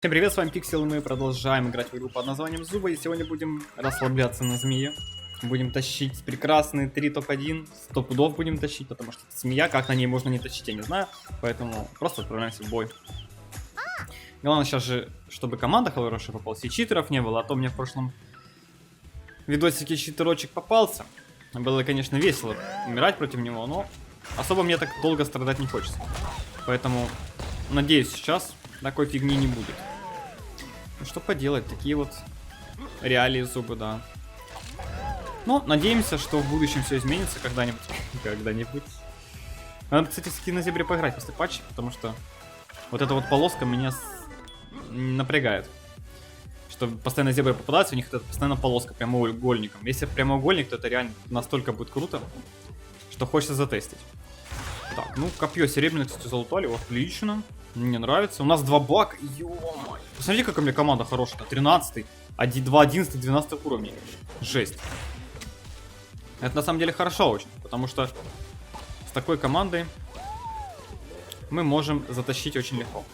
Всем привет, с вами Пиксел, и мы продолжаем играть в игру под названием Зубы, и сегодня будем расслабляться на змее. Будем тащить прекрасные 3 топ-1, 100 пудов будем тащить, потому что это змея, как на ней можно не тащить, я не знаю, поэтому просто отправляемся в бой. Главное сейчас же, чтобы команда хорошая попалась, и читеров не было, а то мне в прошлом видосике читерочек попался. Было, конечно, весело умирать против него, но особо мне так долго страдать не хочется. Поэтому, надеюсь, сейчас такой фигни не будет. Ну что поделать, такие вот реалии Зубы, да. Но надеемся, что в будущем все изменится когда-нибудь. Когда-нибудь. Надо, кстати, на зебре поиграть после патча, потому что вот эта вот полоска меня напрягает. Что постоянно зебры попадаются, у них это постоянно полоска прямоугольником. Если прямоугольник, то это реально настолько будет круто, что хочется затестить. Так, ну копье серебряное, кстати, залутали, отлично. Мне нравится. У нас 2 бак. Ё-моё. Посмотрите, какая у меня команда хорошая. 13-й, 2 11 12 уровней. Жесть. Это на самом деле хорошо очень, потому что с такой командой мы можем затащить очень легко.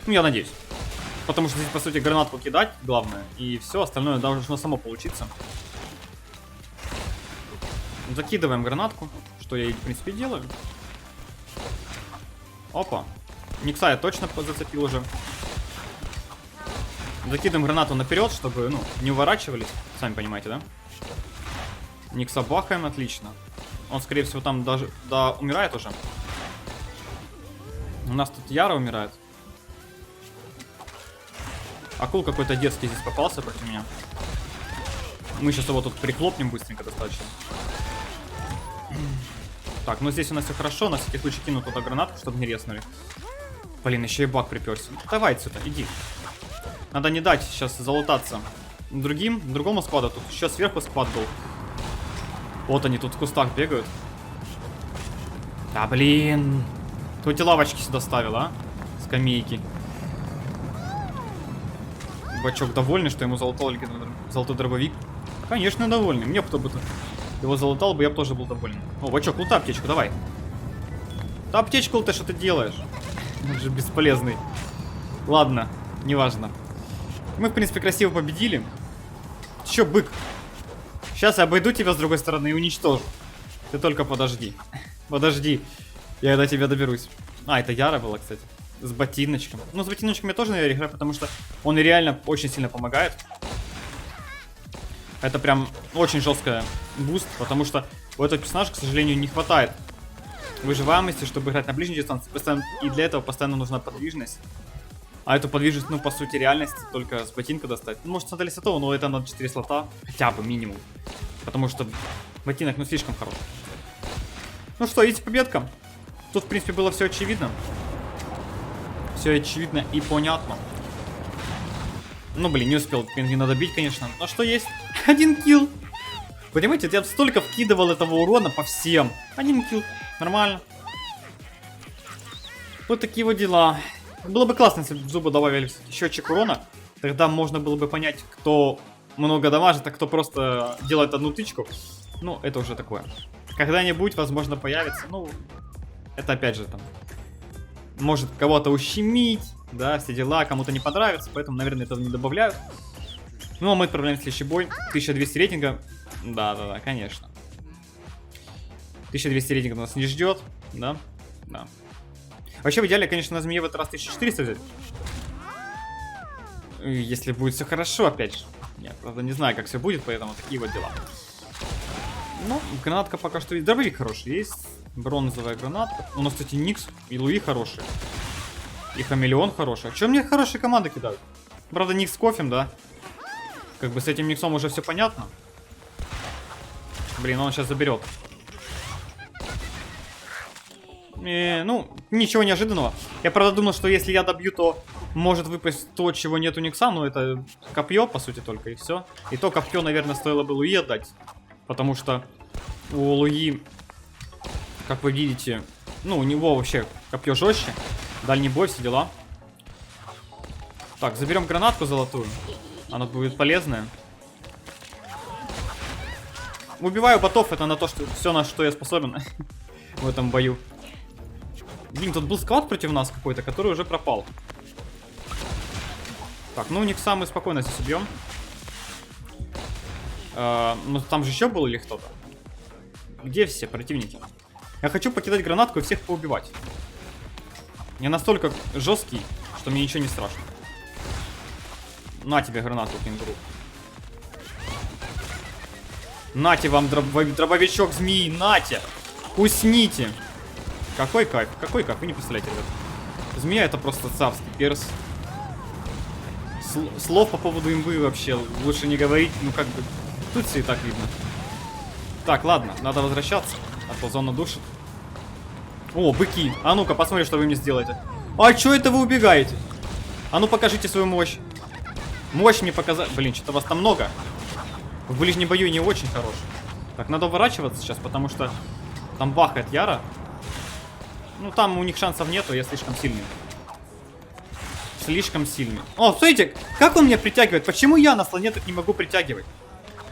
Ну, я надеюсь. Потому что здесь, по сути, гранатку кидать, главное, и все остальное должно само получиться. Закидываем гранатку, что я, в принципе, делаю. Опа. Никса я точно зацепил уже. Закидываем гранату наперед, чтобы, ну, не уворачивались. Сами понимаете, да? Никса бахаем, отлично. Он, скорее всего, там даже умирает уже. У нас тут Яра умирает. Акул какой-то детский здесь попался против меня. Мы сейчас его тут прихлопнем быстренько достаточно. Так, ну здесь у нас все хорошо. На всякий случай кину туда гранатку, чтобы не резнули. Блин, еще и баг приперся. Давай отсюда, иди. Надо не дать сейчас залутаться другому складу. Тут еще сверху склад был. Вот они тут в кустах бегают. Да блин. Кто эти лавочки сюда ставил, а? Скамейки. Бачок довольный, что ему золотой дробовик. Конечно, довольный. Мне кто бы его залутал бы, я бы тоже был доволен. О, бачок, лутай аптечку, давай. Да аптечку ты что ты делаешь? Он же бесполезный. Ладно, неважно. Мы, в принципе, красиво победили. Чё, бык? Сейчас я обойду тебя с другой стороны и уничтожу. Ты только подожди. Подожди. Я до тебя доберусь. А, это Яра была, кстати. С ботиночком. Ну, с ботиночком я тоже, наверное, играю, потому что он реально очень сильно помогает. Это прям очень жесткая буст, потому что у этого персонажа, к сожалению, не хватает выживаемости, чтобы играть на ближней дистанции. И для этого постоянно нужна подвижность. А эту подвижность, ну, по сути, реальности только с ботинка достать. Ну, может, смотрели сотого, но это надо 4 слота. Хотя бы минимум. Потому что ботинок, ну, слишком хорош. Ну что, идите победка. Тут, в принципе, было все очевидно. Все очевидно и понятно. Ну, блин, не успел пингвина добить, конечно. Но что есть? 1 килл. Понимаете, я столько вкидывал этого урона по всем. 1 килл. Нормально. Вот такие вот дела. Было бы классно, если бы в Зубы добавили счетчик урона. Тогда можно было бы понять, кто много дамажит, а кто просто делает одну тычку. Ну, это уже такое. Когда-нибудь, возможно, появится. Ну, это опять же там. Может кого-то ущемить, да, все дела, кому-то не понравится. Поэтому, наверное, этого не добавляют. Ну, а мы отправляем в следующий бой. 1200 рейтинга. Да, конечно. 1200 рейтинга нас не ждет. Да, да. Вообще, в идеале, конечно, на змее в этот раз 1400 взять. Если будет все хорошо, опять же. Я, правда, не знаю, как все будет, поэтому такие вот дела. Ну, гранатка пока что есть. Дробовик хороший есть. Бронзовая гранатка. У нас, кстати, Никс и Луи хорошие. И Хамелеон хороший. А чё мне хорошие команды кидают? Правда, Никс с кофем, да? Как бы с этим Никсом уже все понятно. Блин, он сейчас заберет. Ну, ничего неожиданного. Я, правда, думал, что если я добью, то может выпасть то, чего нет у Никса. Но это копье, по сути, только, и все. И то копье, наверное, стоило бы Луи отдать. Потому что у Луи, как вы видите, ну, у него вообще копье жестче. Дальний бой, все дела. Так, заберем гранатку золотую. Она будет полезная. Убиваю ботов, это на то, что все, на что я способен в этом бою. Блин, тут был склад против нас какой-то, который уже пропал. Так, ну Никса мы спокойно здесь убьем. Ну там же еще был или кто-то? Где все противники? Я хочу покидать гранатку и всех поубивать. Я настолько жесткий, что мне ничего не страшно. На тебе гранату, кенгуру. Нате вам дробовичок змеи, нате! Кусните! Какой кайф, вы не представляете, ребят. Змея это просто царский перс. Слов по поводу имбы вообще лучше не говорить, ну как бы, тут все и так видно. Так, ладно, надо возвращаться, а то зона душит. О, быки, а ну-ка, посмотрим, что вы мне сделаете. А чё это вы убегаете? А ну покажите свою мощь. Мощь мне показать. Блин, что-то вас там много. В ближнем бою не очень хорош. Так, надо уворачиваться сейчас, потому что там бахает Яра. Ну, там у них шансов нету, я слишком сильный. Слишком сильный. О, смотрите, как он меня притягивает. Почему я на слоне так не могу притягивать?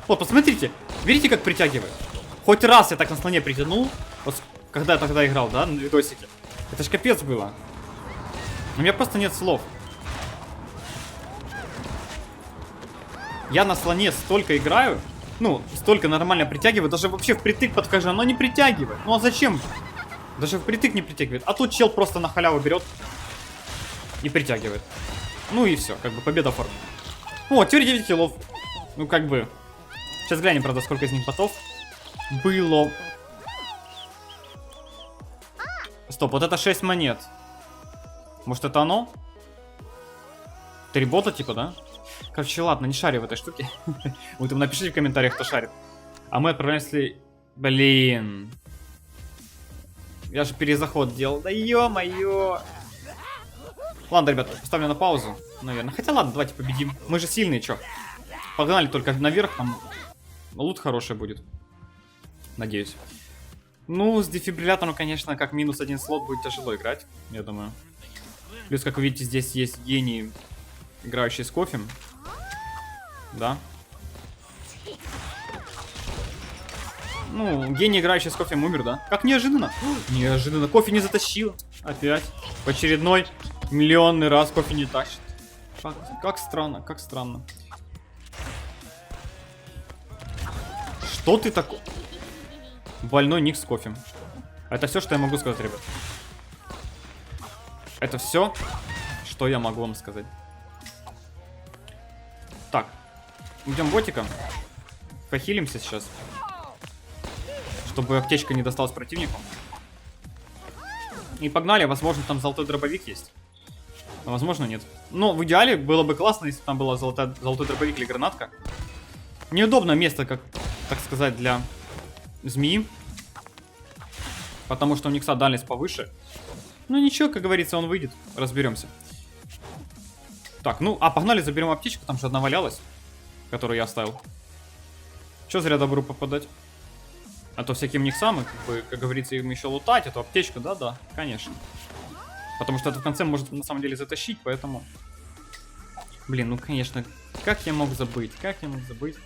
Вот, посмотрите. Видите, как притягивает? Хоть раз я так на слоне притянул. Вот, когда я тогда играл, да, на видосике. Это ж капец было. У меня просто нет слов. Я на слоне столько играю. Ну, столько нормально притягиваю. Даже вообще впритык подхожу, оно не притягивает. Ну а зачем? Даже впритык не притягивает. А тут чел просто на халяву берет и притягивает. Ну и все, как бы победа в форме. О, теперь 9 киллов. Ну как бы. Сейчас глянем, правда, сколько из них ботов было. Стоп, вот это 6 монет. Может это оно? 3 бота типа, да? Короче, ладно, не шарю в этой штуке. Вы там напишите в комментариях, кто шарит. А мы отправляемся... Блин. Я же перезаход делал. Да ё-моё. Ладно, ребята, поставлю на паузу, наверное. Хотя ладно, давайте победим. Мы же сильные, чё. Погнали только наверх, там лут хороший будет. Надеюсь. Ну, с дефибриллятором, конечно, как минус 1 слот будет тяжело играть, я думаю. Плюс, как вы видите, здесь есть гений, играющий с кофе. Да. Ну, гений, играющий с кофе, умер, да? Как неожиданно. Неожиданно. Кофе не затащил. Опять. В очередной миллионный раз кофе не тащит. Как странно, как странно. Что ты такой? Больной ник с кофе. Это все, что я могу сказать, ребят. Это все, что я могу вам сказать. Так. Идем ботиком. Похилимся сейчас. Чтобы аптечка не досталась противнику. И погнали. Возможно, там золотой дробовик есть. А возможно, нет. Но в идеале было бы классно, если бы там была золотой дробовик или гранатка. Неудобное место, как, так сказать, для змеи. Потому что у Никса дальность повыше. Ну ничего, как говорится, он выйдет. Разберемся. Так, ну, погнали, заберем аптечку. Там же одна валялась, которую я оставил. Че зря добру попадать? А то всяким Никсам, как говорится, им еще лутать, эту аптечку, да-да, конечно. Потому что это в конце может на самом деле затащить, поэтому... Блин, ну конечно, как я мог забыть? Как я мог забыть?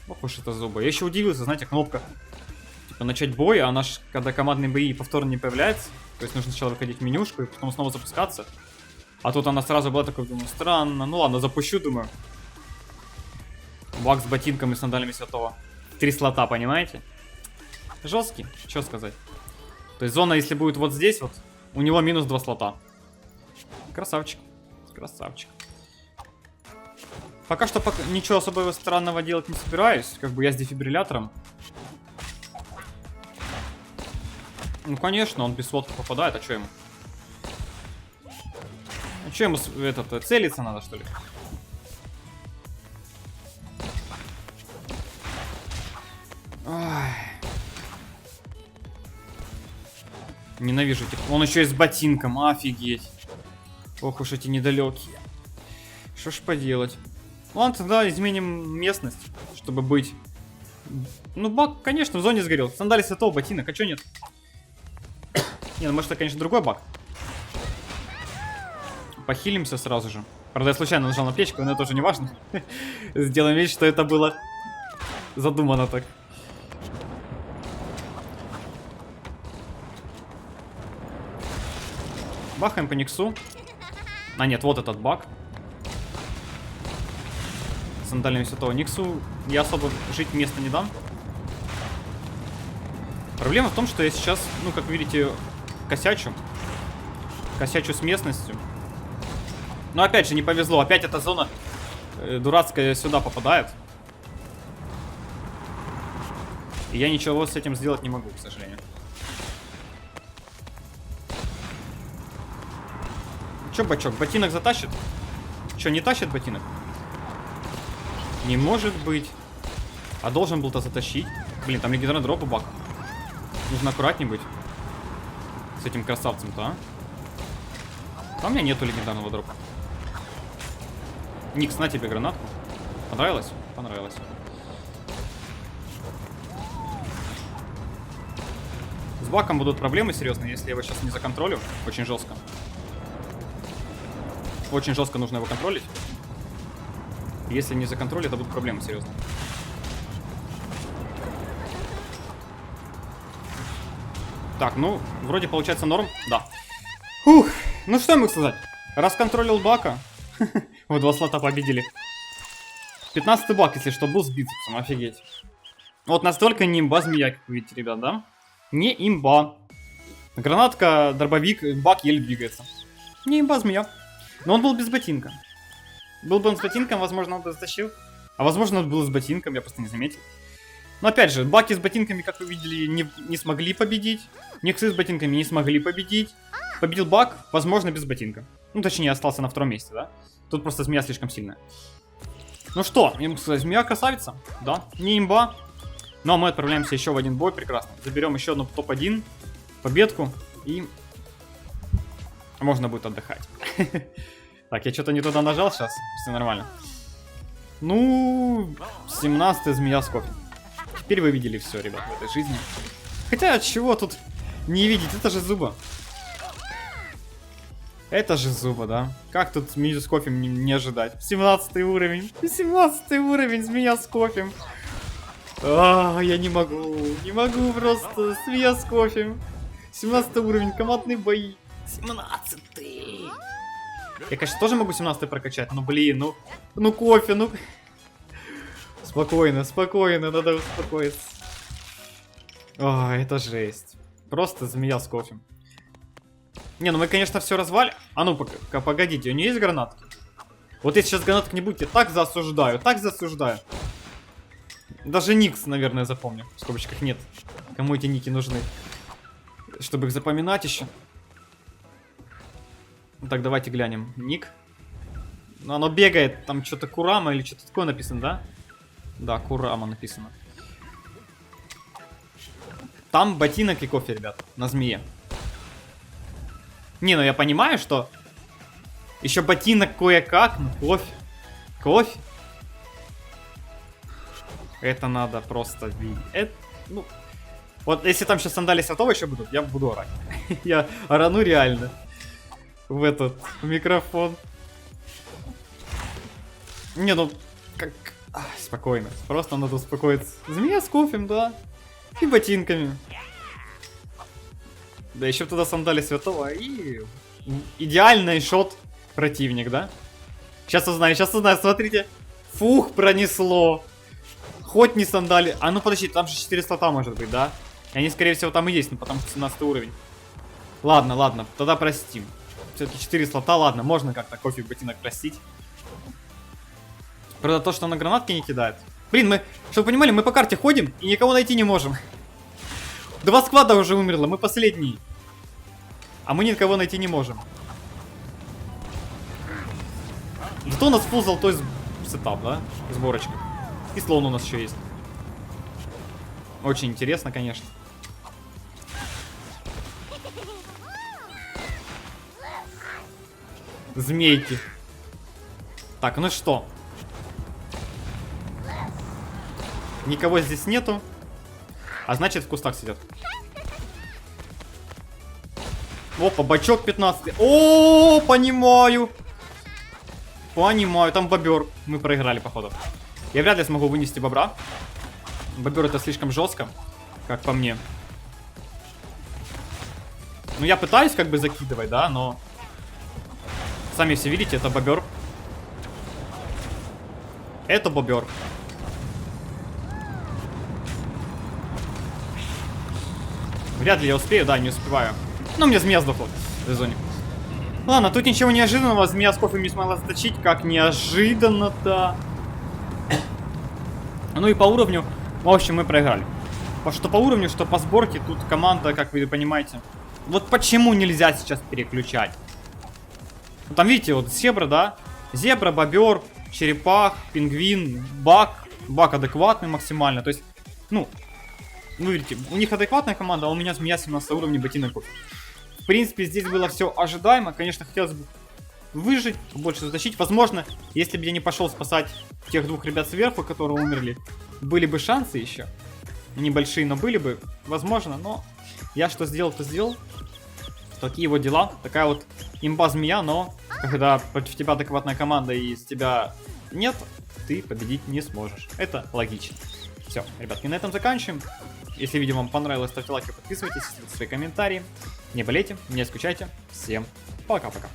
Ох уж это зубы. Я еще удивился, знаете, кнопка типа начать бой, а наш, когда командные бои повторно не появляется, то есть нужно сначала выходить в менюшку и потом снова запускаться. А тут она сразу была такой, думаю, странно. Ну ладно, запущу, думаю. Баг с ботинками и сандалями святого. 3 слота, понимаете? Жесткий, что сказать. То есть зона, если будет вот здесь, вот, у него минус 2 слота. Красавчик. Красавчик. Пока что ничего особого странного делать не собираюсь. Как бы я с дефибриллятором. Ну, конечно, он без сводки попадает. А что ему? А что ему целиться надо, что ли? Ой. Ненавижу этих. Он еще и с ботинком, офигеть. Ох уж эти недалекие. Что ж поделать. Ладно, тогда изменим местность, чтобы быть. Ну, баг, конечно, в зоне сгорел. Сандали святого, ботинок, а чё нет? Не, ну может это, конечно, другой баг. Похилимся сразу же. Правда, я случайно нажал на аптечку, но это тоже не важно. Сделаем вид, что это было задумано так. Бахаем по Никсу. А нет, вот этот баг. Сандалиями Святого Никсу я особо жить места не дам. Проблема в том, что я сейчас, ну, как видите, косячу. Косячу с местностью. Но опять же, не повезло. Опять эта зона дурацкая сюда попадает. И я ничего с этим сделать не могу, к сожалению. Чё, бачок, ботинок затащит? Чё, не тащит ботинок? Не может быть. А должен был-то затащить. Блин, там легендарный дроп у бака. Нужно аккуратней быть. С этим красавцем-то, а? А у меня нету легендарного дропа. Никс, на тебе гранатку. Понравилось? Понравилось. С баком будут проблемы серьезные, если я его сейчас не законтролю. Очень жестко. Очень жестко нужно его контролить. Если не законтролю, это будут проблемы серьезные. Так, ну, вроде получается норм. Да. Ух, ну что я мог сказать? Расконтролил бака. Вот 2 слота победили. 15-й бак, если что, был с бицепсом, офигеть. Вот настолько не имба змея, как вы видите, ребят, да? Не имба. Гранатка, дробовик, бак еле двигается. Не имба змея. Но он был без ботинка. Был бы он с ботинком, возможно, он бы затащил. А возможно, он был с ботинком, я просто не заметил. Но опять же, баки с ботинками, как вы видели, не смогли победить. Никсы с ботинками не смогли победить. Победил бак, возможно, без ботинка. Ну, точнее, остался на 2-м месте, да? Тут просто змея слишком сильная. Ну что, ему сказать, змея красавица, да, не имба. Но мы отправляемся еще в один бой, прекрасно. Заберем еще одну топ-1, победку, и можно будет отдыхать. Так, я что-то не туда нажал сейчас, все нормально. Ну, 17-я змея с кофе. Теперь вы видели все, ребят, в этой жизни. Хотя, чего тут не видеть, это же зуба. Это же зуба, да? Как тут змею с кофе не ожидать? 17-й уровень. 17-й уровень, змея с кофе. Я не могу просто. Змея с кофе. 17 уровень, командные бои. 17-й. Я, конечно, тоже могу 17-й прокачать, но, блин, ну кофе, ну... Спокойно, спокойно, надо успокоиться. Это жесть. Просто змея с кофе. Не, ну мы, конечно, все развалим. А ну, погодите, у нее есть гранатки? Вот если сейчас гранаток не будет, я так засуждаю, так засуждаю. Даже Никс, наверное, запомню. В скобочках нет. Кому эти ники нужны? Чтобы их запоминать еще. Так, давайте глянем. Ник. Ну, оно бегает. Там что-то Курама или что-то такое написано, да? Да, Курама написано. Там ботинок и кофе, ребят. На змее. Не, ну я понимаю, что... Еще ботинок кое-как, ну кофе. Кофе. Это надо просто видеть. Ну... Вот если там сейчас сандали Святого еще будут, я буду орать. Я орану реально. В этот микрофон. Не, ну... Как... Спокойно. Просто надо успокоиться. Змея с кофем, да. И ботинками. Да еще туда сандали Святого. И... Идеальный шот противник, да? Сейчас узнаю, смотрите. Фух, пронесло. Хоть не сандали. А ну подожди, там же 4 слота может быть, да? И они, скорее всего, там и есть, ну потому что 17 уровень. Ладно, ладно, тогда простим. Все-таки 4 слота, ладно, можно как-то кофе в ботинок простить. Правда, то, что на гранатки не кидает. Блин, мы, чтобы вы понимали, мы по карте ходим и никого найти не можем. 2 сквада уже умерло, мы последние. А мы никого найти не можем. Зато у нас фулл золотой сетап, да? Сборочка. И слон у нас еще есть. Очень интересно, конечно. Змейки. Так, ну что? Никого здесь нету. А значит, в кустах сидят. Опа, бачок 15. О, понимаю. Понимаю, там бобер. Мы проиграли, походу. Я вряд ли смогу вынести бобра. Бобер это слишком жестко, как по мне. Ну, я пытаюсь как бы закидывать, да, но... Сами все видите, это бобер. Это бобер. Вряд ли я успею, да, не успеваю. Ну, мне змея сдохла в этой зоне. Ладно, тут ничего неожиданного. Змея с кофе не смогла заточить. Как неожиданно-то. Ну и по уровню, в общем, мы проиграли. Что по уровню, что по сборке, тут команда, как вы понимаете. Вот почему нельзя сейчас переключать. Ну, там видите, вот зебра, да? Зебра, бобер, черепах, пингвин, бак. Бак адекватный максимально. То есть, ну, видите, у них адекватная команда, а у меня змея 17 уровня, ботинок кофе. В принципе, здесь было все ожидаемо. Конечно, хотелось бы выжить, больше затащить. Возможно, если бы я не пошел спасать тех двух ребят сверху, которые умерли, были бы шансы еще. Небольшие, но были бы. Возможно, но я что сделал, то сделал. Такие вот дела. Такая вот имба-змея, но когда против тебя адекватная команда и из тебя нет, ты победить не сможешь. Это логично. Все, ребятки, на этом заканчиваем. Если видео вам понравилось, ставьте лайки, подписывайтесь, ставьте свои комментарии. Не болейте, не скучайте. Всем пока-пока.